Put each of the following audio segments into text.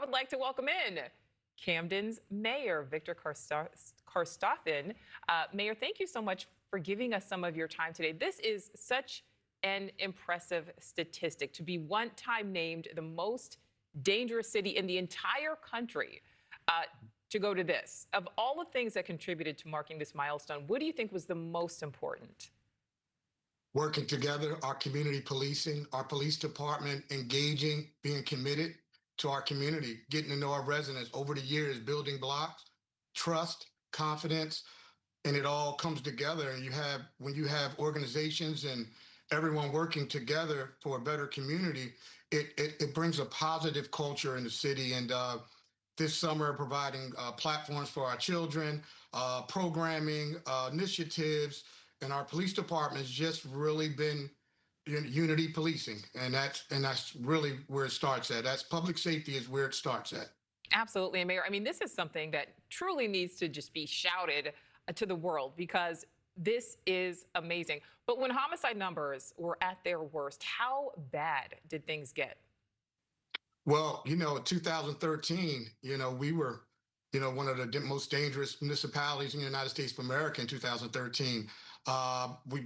would like to welcome in Camden's Mayor, Victor Karstoffen. Mayor, thank you so much for giving us some of your time today. This is such an impressive statistic to be one time named the most dangerous city in the entire country. To go to this, of all the things that contributed to marking this milestone, what do you think was the most important? Working together, our community policing, our police department engaging, being committed to our community, getting to know our residents over the years, building blocks, trust, confidence, and it all comes together. And when you have organizations and everyone working together for a better community, it brings a positive culture in the city. And this summer, providing platforms for our children, programming, initiatives, and our police department has just really been unity policing, and that's really where it starts at. That's public safety is where it starts at. Absolutely, Mayor. I mean, this is something that truly needs to just be shouted to the world because this is amazing. But when homicide numbers were at their worst, how bad did things get? Well, in 2013, we were, one of the most dangerous municipalities in the United States of America in 2013.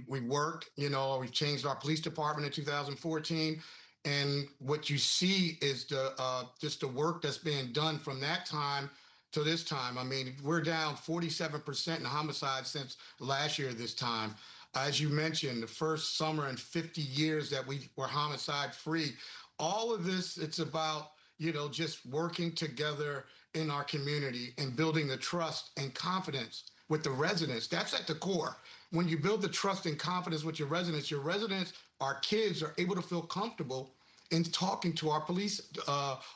We worked, we've changed our police department in 2014. And what you see is just the work that's being done from that time to this time. I mean, we're down 47% in homicides since last year this time. As you mentioned, the first summer in 50 years that we were homicide free. All of this, it's about, just working together in our community and building the trust and confidence with the residents. That's at the core. When you build the trust and confidence with your residents, our kids are able to feel comfortable in talking to our police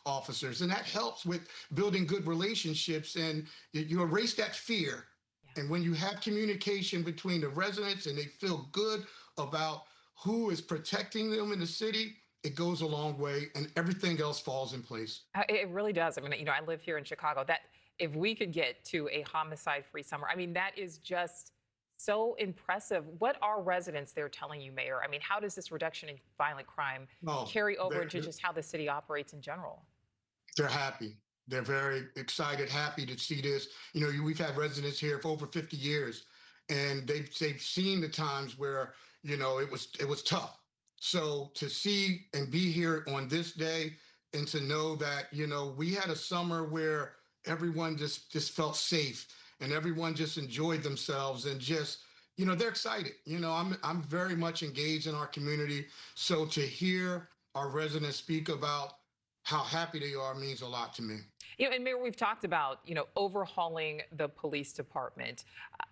officers. And that helps with building good relationships, and you erase that fear. Yeah. And when you have communication between the residents and they feel good about who is protecting them in the city, it goes a long way, and everything else falls in place. It really does. I mean, I live here in Chicago. That if we could get to a homicide-free summer, I mean, that is just so impressive. What are residents there telling you, Mayor? I mean, how does this reduction in violent crime carry over into just how the city operates in general? They're happy. They're very excited, happy to see this. We've had residents here for over 50 years, and they've seen the times where, it was tough. So to see and be here on this day and to know that, we had a summer where everyone just felt safe and everyone just enjoyed themselves and just, they're excited. I'm very much engaged in our community. So to hear our residents speak about how happy they are means a lot to me. And Mayor, we've talked about, overhauling the police department,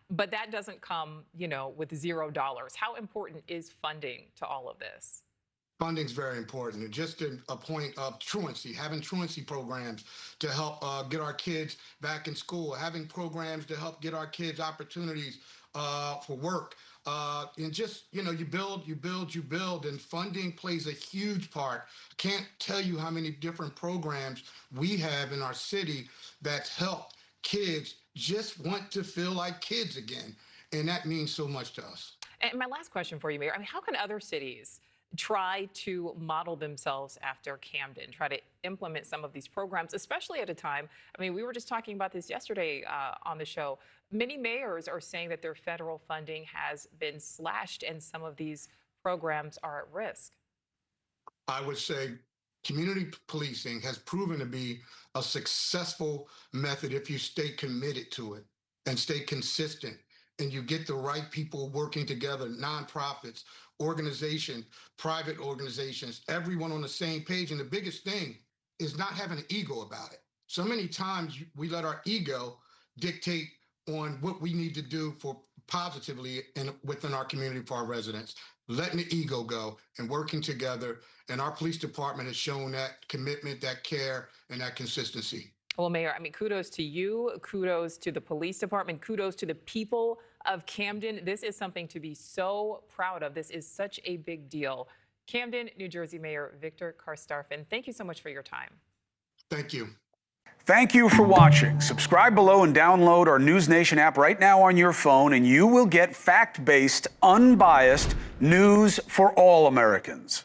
but that doesn't come, with $0. How important is funding to all of this? Funding's very important. And just a point of truancy, having truancy programs to help get our kids back in school, having programs to help get our kids opportunities for work. And just, you build, and funding plays a huge part. I can't tell you how many different programs we have in our city that's helped kids just want to feel like kids again. And that means so much to us. And my last question for you, Mayor, I mean, how can other cities try to model themselves after Camden, try to implement some of these programs, especially at a time, I mean, we were just talking about this yesterday on the show. Many mayors are saying that their federal funding has been slashed and some of these programs are at risk. I would say community policing has proven to be a successful method if you stay committed to it and stay consistent and you get the right people working together, nonprofits, organizations, private organizations, everyone on the same page. And the biggest thing is not having an ego about it. So many times we let our ego dictate on what we need to do for positively within our community for our residents, letting the ego go and working together. And our police department has shown that commitment, that care, and that consistency. Well, Mayor, I mean, kudos to you, kudos to the police department, kudos to the people of Camden. This is something to be so proud of. This is such a big deal. Camden, New Jersey Mayor Victor Karstoffen, thank you so much for your time. Thank you. Thank you for watching. Subscribe below and download our NewsNation app right now on your phone, and you will get fact-based, unbiased news for all Americans.